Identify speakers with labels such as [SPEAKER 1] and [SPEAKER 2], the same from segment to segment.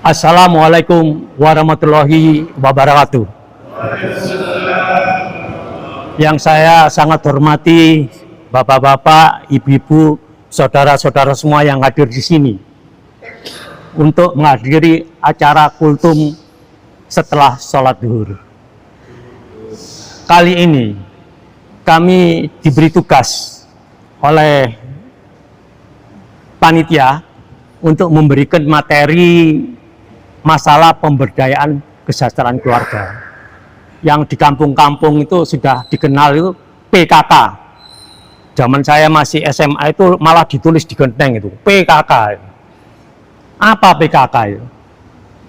[SPEAKER 1] Assalamualaikum warahmatullahi wabarakatuh. Yang saya sangat hormati bapak-bapak, ibu-ibu, saudara-saudara semua yang hadir di sini untuk menghadiri acara kultum setelah sholat zuhur. Kali ini kami diberi tugas oleh panitia untuk memberikan materi masalah pemberdayaan kesejahteraan keluarga yang di kampung-kampung itu sudah dikenal itu PKK. Zaman saya masih SMA itu malah ditulis di genteng itu PKK. Apa PKK itu?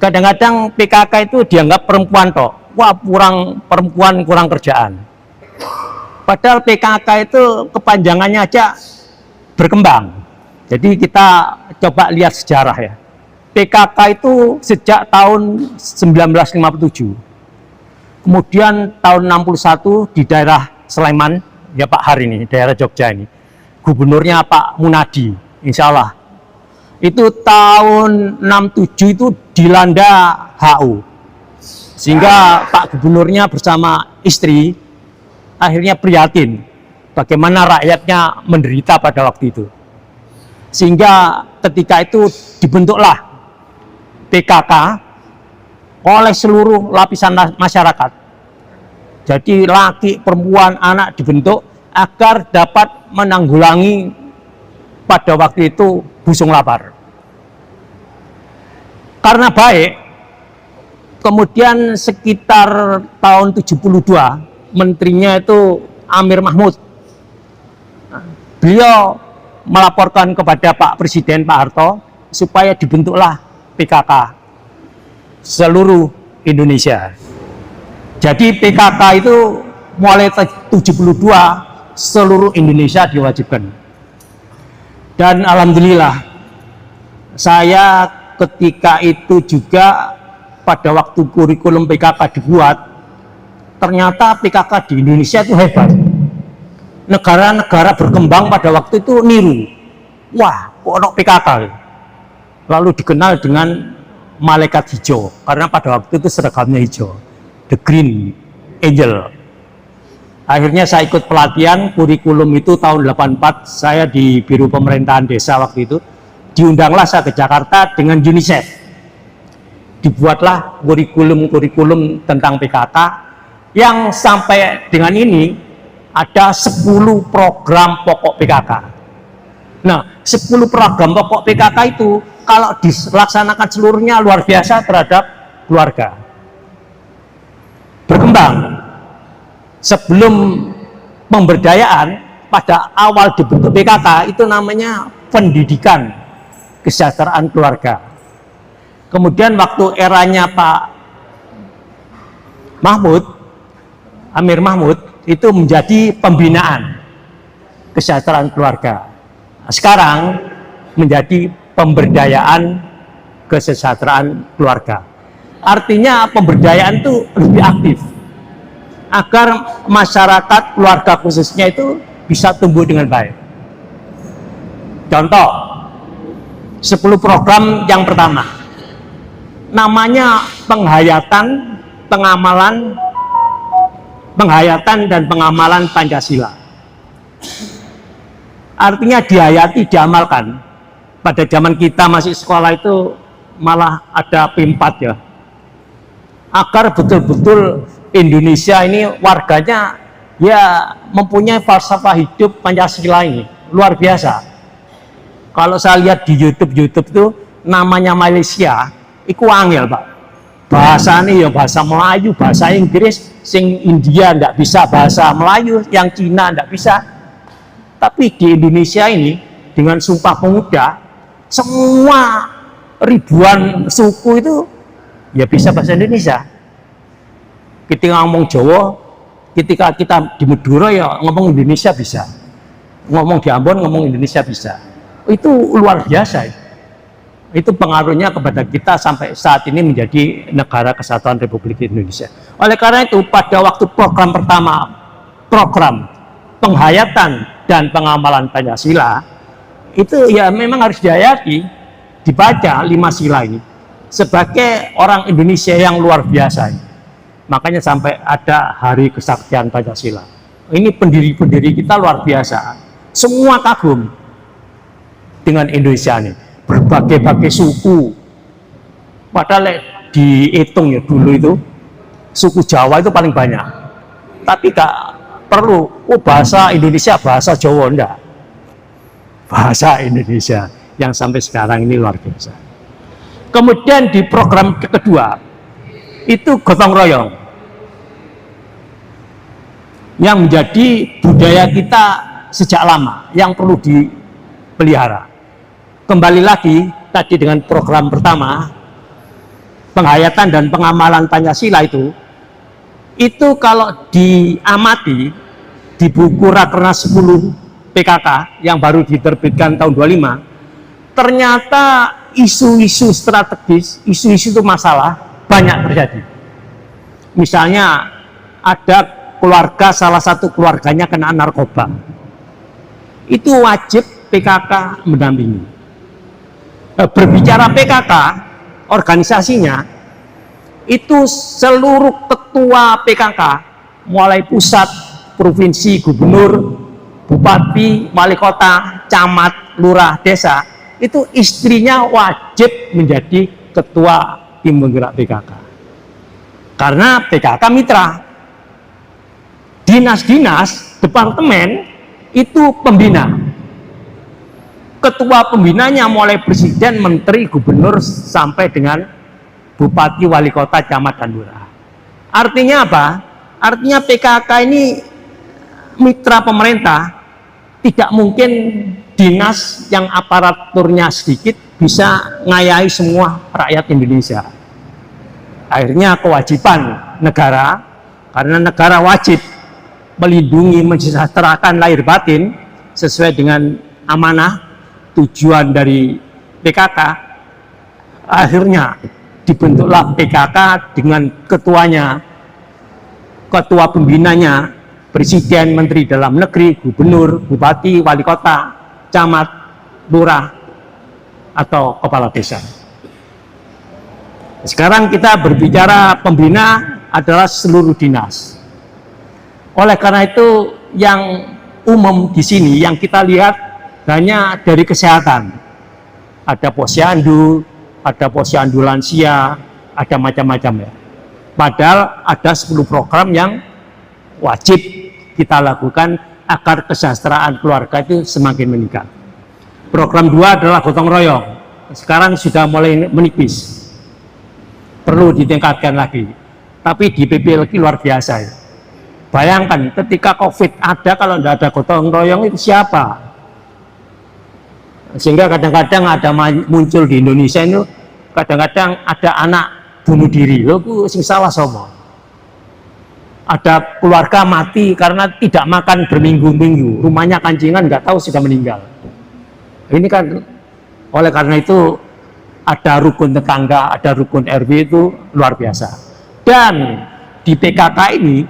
[SPEAKER 1] Kadang-kadang PKK itu dianggap perempuan toh. Wah, perempuan kurang kerjaan. Padahal PKK itu kepanjangannya aja berkembang. Jadi kita coba lihat sejarah ya. PKK itu sejak tahun 1957. Kemudian tahun 61 di daerah Sleman, ya Pak Har ini, daerah Jogja ini. Gubernurnya Pak Munadi, insya Allah. Itu tahun 67 itu dilanda HU. Sehingga Pak Gubernurnya bersama istri akhirnya prihatin bagaimana rakyatnya menderita pada waktu itu. Sehingga ketika itu dibentuklah PKK oleh seluruh lapisan masyarakat. Jadi laki, perempuan, anak dibentuk agar dapat menanggulangi pada waktu itu busung lapar. Karena baik, kemudian sekitar tahun 72, menterinya itu Amir Mahmud. Beliau melaporkan kepada Pak Presiden Pak Harto supaya dibentuklah PKK seluruh Indonesia. Jadi PKK itu mulai 72 seluruh Indonesia diwajibkan. Dan alhamdulillah saya ketika itu juga pada waktu kurikulum PKK dibuat, ternyata PKK di Indonesia itu hebat. Negara-negara berkembang pada waktu itu niru. Wah, kok ada PKK? Lalu dikenal dengan malaikat hijau karena pada waktu itu seragamnya hijau, the Green Angel. Akhirnya saya ikut pelatihan kurikulum itu tahun 84, saya di Biro Pemerintahan Desa waktu itu. Diundanglah saya ke Jakarta dengan UNICEF. Dibuatlah kurikulum tentang PKK yang sampai dengan ini ada 10 program pokok PKK. Nah, 10 program pokok PKK itu kalau dilaksanakan seluruhnya luar biasa terhadap keluarga. Berkembang. Sebelum pemberdayaan, pada awal dibentuk PKK itu namanya pendidikan kesejahteraan keluarga. Kemudian waktu eranya Pak Mahmud, Amir Mahmud, itu menjadi pembinaan kesejahteraan keluarga. Nah, sekarang menjadi pemberdayaan kesejahteraan keluarga. Artinya pemberdayaan itu lebih aktif agar masyarakat keluarga khususnya itu bisa tumbuh dengan baik. Contoh 10 program yang pertama namanya penghayatan dan pengamalan Pancasila. Artinya dihayati, diamalkan. Pada zaman kita masih sekolah itu malah ada P4 ya, agar betul-betul Indonesia ini warganya ya mempunyai falsafah hidup Pancasila ini luar biasa. Kalau saya lihat di YouTube itu namanya Malaysia, itu angel Pak. Bahasanya ya bahasa Melayu, bahasa Inggris, sing India nggak bisa bahasa Melayu, yang Cina nggak bisa. Tapi di Indonesia ini dengan Sumpah Pemuda, semua ribuan suku itu ya bisa bahasa Indonesia. Ketika ngomong Jawa, ketika kita di Madura ya ngomong Indonesia bisa, ngomong di Ambon ngomong Indonesia bisa. Itu luar biasa. Itu pengaruhnya kepada kita sampai saat ini menjadi negara kesatuan Republik Indonesia. Oleh karena itu pada waktu program pertama, program penghayatan dan pengamalan Pancasila, itu ya memang harus dihayati, dibaca 5 sila ini. sebagai orang Indonesia yang luar biasa. Makanya sampai ada Hari Kesaktian Pancasila. Ini pendiri-pendiri kita luar biasa. Semua kagum dengan Indonesia ini. Berbagai-bagai suku. Padahal dihitung ya dulu itu, suku Jawa itu paling banyak. Tapi gak perlu, bahasa Indonesia, bahasa Jawa, enggak. Bahasa Indonesia yang sampai sekarang ini luar biasa. Kemudian di program kedua itu gotong royong yang menjadi budaya kita sejak lama yang perlu dipelihara. Kembali lagi tadi dengan program pertama, penghayatan dan pengamalan Pancasila itu kalau diamati di buku Rakernas 10 PKK yang baru diterbitkan tahun 25, ternyata isu-isu strategis, isu-isu itu masalah banyak terjadi. Misalnya ada keluarga, salah satu keluarganya kena narkoba, itu wajib PKK mendampingi. Berbicara PKK, organisasinya itu seluruh ketua PKK, mulai pusat, provinsi, gubernur, bupati, wali kota, camat, lurah, desa, itu istrinya wajib menjadi ketua tim penggerak PKK. Karena PKK mitra. Dinas-dinas, departemen itu pembina. Ketua pembinanya mulai presiden, menteri, gubernur, sampai dengan bupati, wali kota, camat, dan lurah. Artinya apa? Artinya PKK ini mitra pemerintah. Tidak mungkin dinas yang aparaturnya sedikit bisa ngayahi semua rakyat Indonesia. Akhirnya kewajiban negara, karena negara wajib melindungi, mensejahterakan lahir batin sesuai dengan amanah tujuan dari PKK. Akhirnya dibentuklah PKK dengan ketuanya, ketua pembinanya, presiden, menteri dalam negeri, gubernur, bupati, wali kota, camat, lurah, atau kepala desa. Sekarang kita berbicara pembina adalah seluruh dinas. Oleh karena itu yang umum di sini yang kita lihat hanya dari kesehatan. Ada posyandu, ada posyandu lansia, ada macam-macam ya. Padahal ada 10 program yang wajib kita lakukan agar kesejahteraan keluarga itu semakin meningkat. Program 2 adalah gotong royong. Sekarang sudah mulai menipis. Perlu ditingkatkan lagi. Tapi di PP lagi luar biasa ya. Bayangkan ketika COVID ada, kalau tidak ada gotong royong itu siapa? Sehingga kadang-kadang ada muncul di Indonesia itu, kadang-kadang ada anak bunuh diri. Loh, sing salah semua. Ada keluarga mati karena tidak makan berminggu-minggu, rumahnya kancingan, nggak tahu sudah meninggal. Ini kan oleh karena itu ada rukun tetangga, ada rukun RW, itu luar biasa. Dan di PKK ini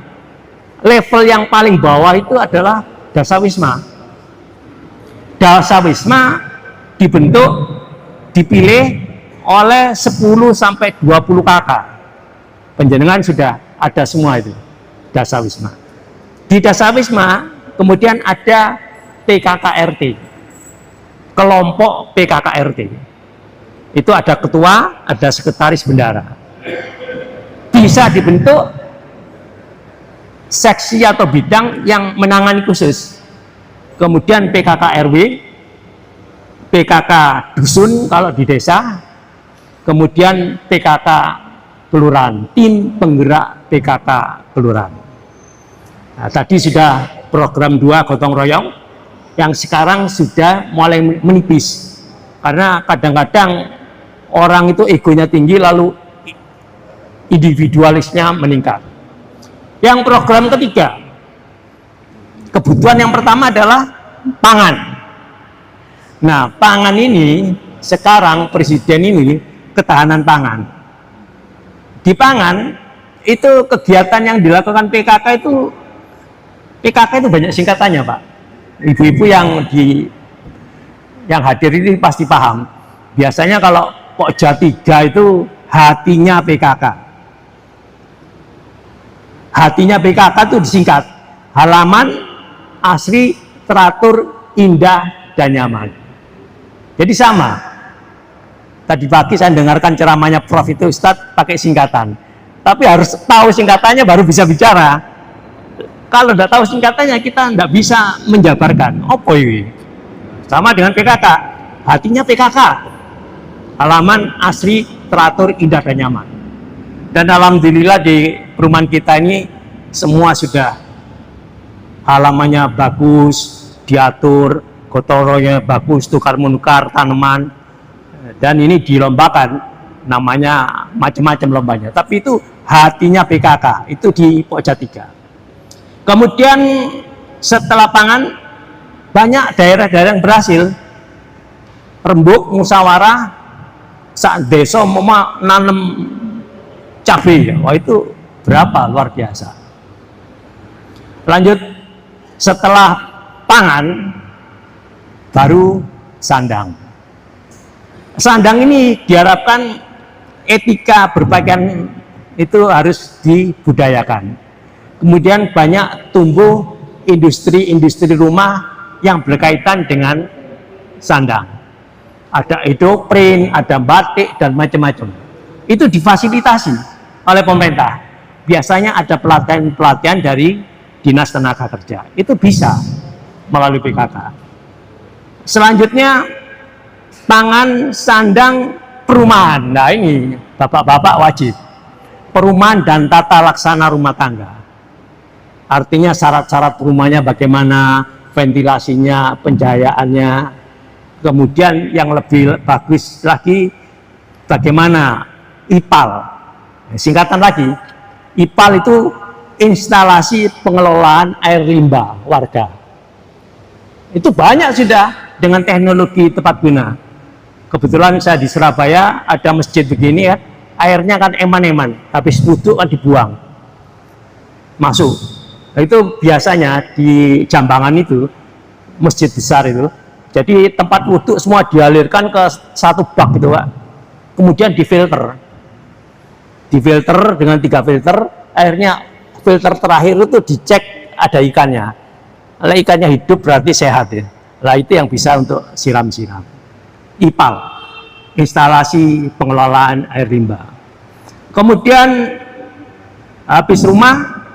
[SPEAKER 1] level yang paling bawah itu adalah Dasawisma. Dasawisma dibentuk, dipilih oleh 10 sampai 20 kakak. Penjenengan sudah ada semua itu. Dasawisma. Di Dasawisma kemudian ada PKKRT, kelompok PKKRT. Itu ada ketua, ada sekretaris bendara. Bisa dibentuk seksi atau bidang yang menangani khusus. Kemudian PKK RW, PKK dusun kalau di desa, kemudian PKK kelurahan, tim penggerak PKK kelurahan. Nah, tadi sudah program 2 gotong royong yang sekarang sudah mulai menipis karena kadang-kadang orang itu egonya tinggi lalu individualisnya meningkat. Yang program ketiga, kebutuhan yang pertama adalah pangan. Nah, pangan ini sekarang presiden ini ketahanan pangan. Di pangan itu kegiatan yang dilakukan PKK itu banyak singkatannya, Pak. Ibu-ibu yang hadir ini pasti paham. Biasanya kalau Pokja 3 itu hatinya PKK. Hatinya PKK itu disingkat halaman, asri, teratur, indah, dan nyaman. Jadi sama. Tadi pagi saya dengarkan ceramahnya Prof itu Ustadz pakai singkatan. Tapi harus tahu singkatannya baru bisa bicara. Kalau tidak tahu singkatannya kita tidak bisa menjabarkan. Apa ini? Sama dengan PKK. Hatinya PKK. Halaman, asri, teratur, indah, dan nyaman. Dan alhamdulillah di perumahan kita ini semua sudah halamannya bagus, diatur, gotoronya bagus, tukar menukar tanaman, dan ini dilombakan, namanya macam-macam lombanya. Tapi itu hatinya PKK, itu di Pokja 3. Kemudian setelah pangan, banyak daerah-daerah yang berhasil. Rembuk, musyawarah, saat desa mau nanam cabai, wah itu berapa, luar biasa. Lanjut, setelah pangan baru sandang. Sandang ini diharapkan etika berpakaian itu harus dibudayakan. Kemudian banyak tumbuh industri-industri rumah yang berkaitan dengan sandang. Ada edoprint, ada batik, dan macam-macam. Itu difasilitasi oleh pemerintah. Biasanya ada pelatihan-pelatihan dari Dinas Tenaga Kerja. Itu bisa melalui PKK. Selanjutnya, pangan, sandang, perumahan. Nah ini, bapak-bapak wajib. Perumahan dan tata laksana rumah tangga. Artinya syarat-syarat rumahnya bagaimana, ventilasinya, pencahayaannya. Kemudian yang lebih bagus lagi, bagaimana IPAL. Singkatan lagi, IPAL itu instalasi pengelolaan air limbah warga. Itu banyak sudah dengan teknologi tepat guna. Kebetulan saya di Surabaya ada masjid begini ya, airnya kan eman-eman, habis wudhu kan dibuang, masuk. Nah, itu biasanya di Jambangan itu, masjid besar itu, jadi tempat wudhu semua dialirkan ke satu bak gitu Pak. Kemudian difilter dengan 3 filter, airnya filter terakhir itu dicek ada ikannya. Kalau ikannya hidup berarti sehat ya. Nah itu yang bisa untuk siram-siram. IPAL, instalasi pengelolaan air limbah. Kemudian habis rumah,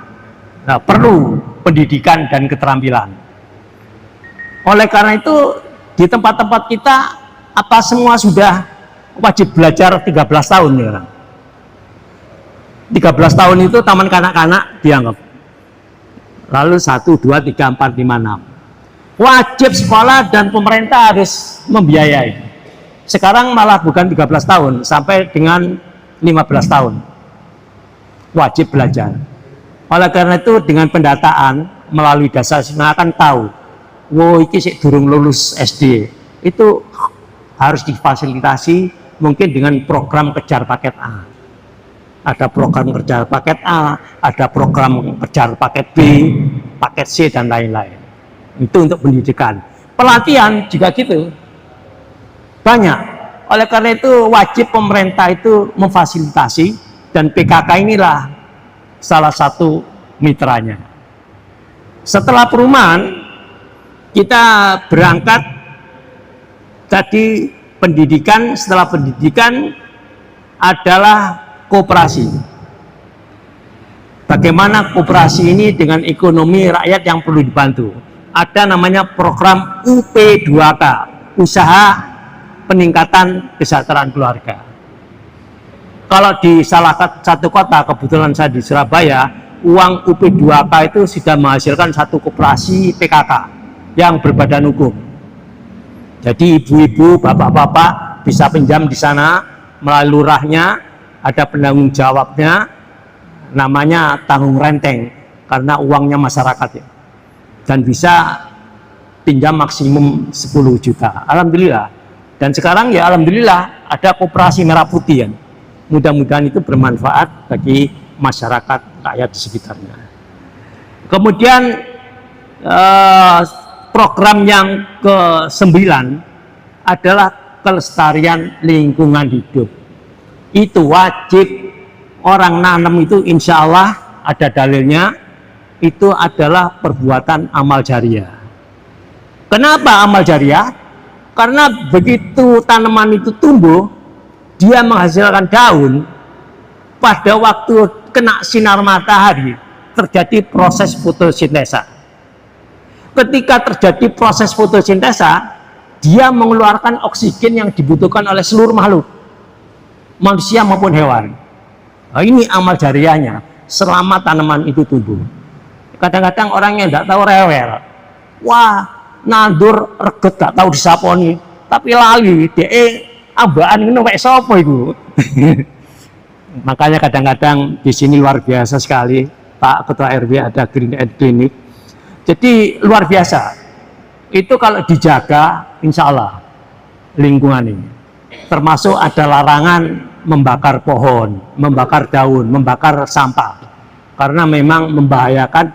[SPEAKER 1] nah, perlu pendidikan dan keterampilan. Oleh karena itu di tempat-tempat kita apa semua sudah wajib belajar 13 tahun ya. 13 tahun itu taman kanak-kanak dianggap. Lalu 1, 2, 3, 4, 5, 6. Wajib sekolah dan pemerintah harus membiayai. Sekarang malah bukan 13 tahun, sampai dengan 15 tahun. Wajib belajar. Oleh karena itu dengan pendataan melalui dasar siswa akan tahu, wow ini sih durung lulus SD, itu harus difasilitasi mungkin dengan program kejar paket A. Ada program kejar paket A, ada program kejar paket B, paket C, dan lain-lain. Itu untuk pendidikan. Pelatihan juga gitu. Banyak. Oleh karena itu wajib pemerintah itu memfasilitasi, dan PKK inilah salah satu mitranya. Setelah perumahan, kita berangkat tadi pendidikan. Setelah pendidikan adalah koperasi. Bagaimana koperasi ini dengan ekonomi rakyat yang perlu dibantu. Ada namanya program UP2K, Usaha Peningkatan Kesejahteraan Keluarga. Kalau di salah satu kota, kebetulan saya di Surabaya, uang UP2K itu sudah menghasilkan satu koperasi PKK yang berbadan hukum. Jadi ibu-ibu, bapak-bapak bisa pinjam di sana melalui lurahnya, ada penanggung jawabnya, namanya tanggung renteng, karena uangnya masyarakat ya. Dan bisa pinjam maksimum 10 juta. Alhamdulillah. Dan sekarang ya alhamdulillah ada koperasi merah putih ya. Mudah-mudahan itu bermanfaat bagi masyarakat rakyat di sekitarnya. Kemudian program yang ke-9 adalah kelestarian lingkungan hidup. itu wajib orang nanam itu, insya Allah ada dalilnya, itu adalah perbuatan amal jariah. Kenapa amal jariah? Karena begitu tanaman itu tumbuh, dia menghasilkan daun, pada waktu kena sinar matahari terjadi proses fotosintesa. Ketika terjadi proses fotosintesa, dia mengeluarkan oksigen yang dibutuhkan oleh seluruh makhluk, manusia maupun hewan. Nah, ini amal jariahnya selama tanaman itu tumbuh. Kadang-kadang orang yang tidak tahu rewel, wah nandur reget gak tahu disaponi, tapi lali ambaan ini wek sapa itu. Makanya kadang-kadang di sini luar biasa sekali, Pak Ketua RW ada Green Ed Clinic. Jadi luar biasa. Itu kalau dijaga, insya Allah lingkungan ini. Termasuk ada larangan membakar pohon, membakar daun, membakar sampah. Karena memang membahayakan,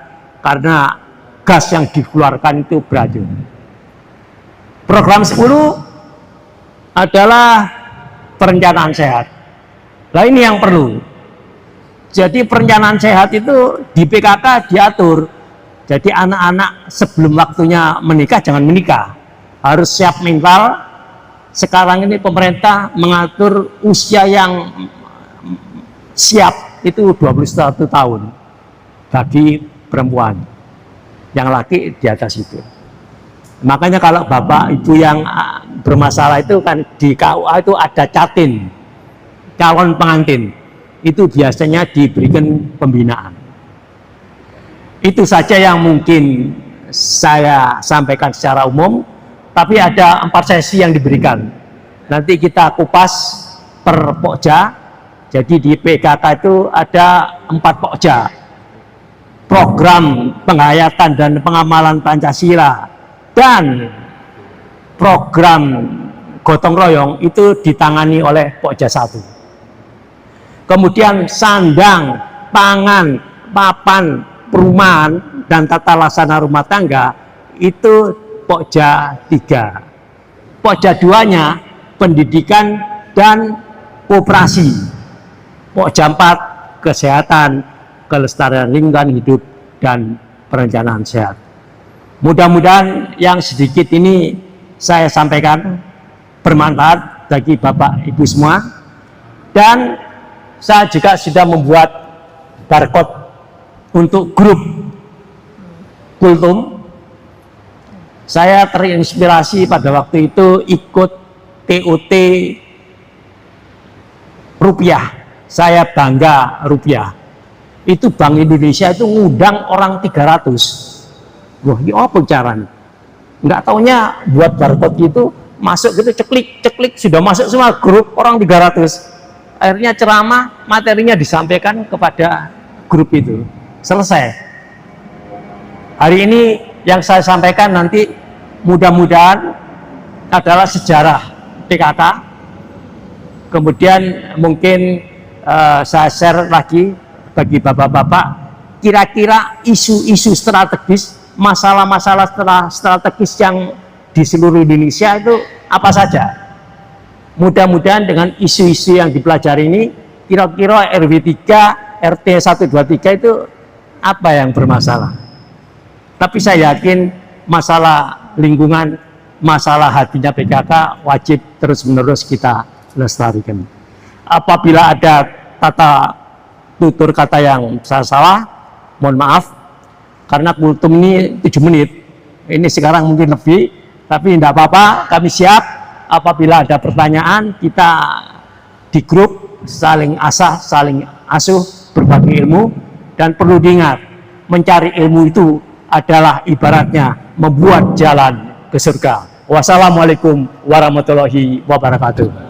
[SPEAKER 1] karena gas yang dikeluarkan itu beracun. Program 10 adalah perencanaan sehat. Nah ini yang perlu. Jadi perencanaan sehat itu di PKK diatur. Jadi anak-anak sebelum waktunya menikah jangan menikah. Harus siap mental. Sekarang ini pemerintah mengatur usia yang siap itu 21 tahun bagi perempuan. Yang laki di atas itu. Makanya kalau bapak ibu yang bermasalah itu kan di KUA itu ada catin, calon pengantin. Itu biasanya diberikan pembinaan. Itu saja yang mungkin saya sampaikan secara umum, tapi ada 4 sesi yang diberikan. Nanti kita kupas per pokja. Jadi di PKK itu ada 4 pokja. Program penghayatan dan pengamalan Pancasila dan program gotong royong itu ditangani oleh Pokja 1. Kemudian sandang, pangan, papan, perumahan, dan tata laksana rumah tangga itu Pokja 3. Pokja 2-nya pendidikan dan koperasi. Pokja 4 kesehatan, kelestarian lingkungan hidup, dan perencanaan sehat. Mudah-mudahan yang sedikit ini saya sampaikan bermanfaat bagi Bapak Ibu semua. Dan saya juga sudah membuat barcode untuk grup Kultum. Saya terinspirasi pada waktu itu ikut TOT rupiah. Saya bangga rupiah. Itu Bank Indonesia itu ngundang orang 300. Wah, ini apa caranya? Nggak taunya buat barcode itu masuk gitu, ceklik sudah masuk semua grup orang 300. Akhirnya ceramah, materinya disampaikan kepada grup itu. Selesai. Hari ini yang saya sampaikan nanti mudah-mudahan adalah sejarah PKK. Kemudian mungkin saya share lagi bagi bapak-bapak, kira-kira isu-isu strategis, masalah-masalah strategis yang di seluruh Indonesia itu apa saja. Mudah-mudahan dengan isu-isu yang dipelajari ini, kira-kira RW 3, RT 123 itu apa yang bermasalah. Tapi saya yakin masalah lingkungan, masalah hatinya PKK wajib terus-menerus kita lestarikan. Apabila ada tata tutur kata yang saya salah, mohon maaf, karena kultum ini 7 menit, ini sekarang mungkin lebih, tapi tidak apa-apa, kami siap. Apabila ada pertanyaan, kita di grup saling asah, saling asuh, berbagi ilmu. Dan perlu diingat, mencari ilmu itu adalah ibaratnya membuat jalan ke surga. Wassalamualaikum warahmatullahi wabarakatuh.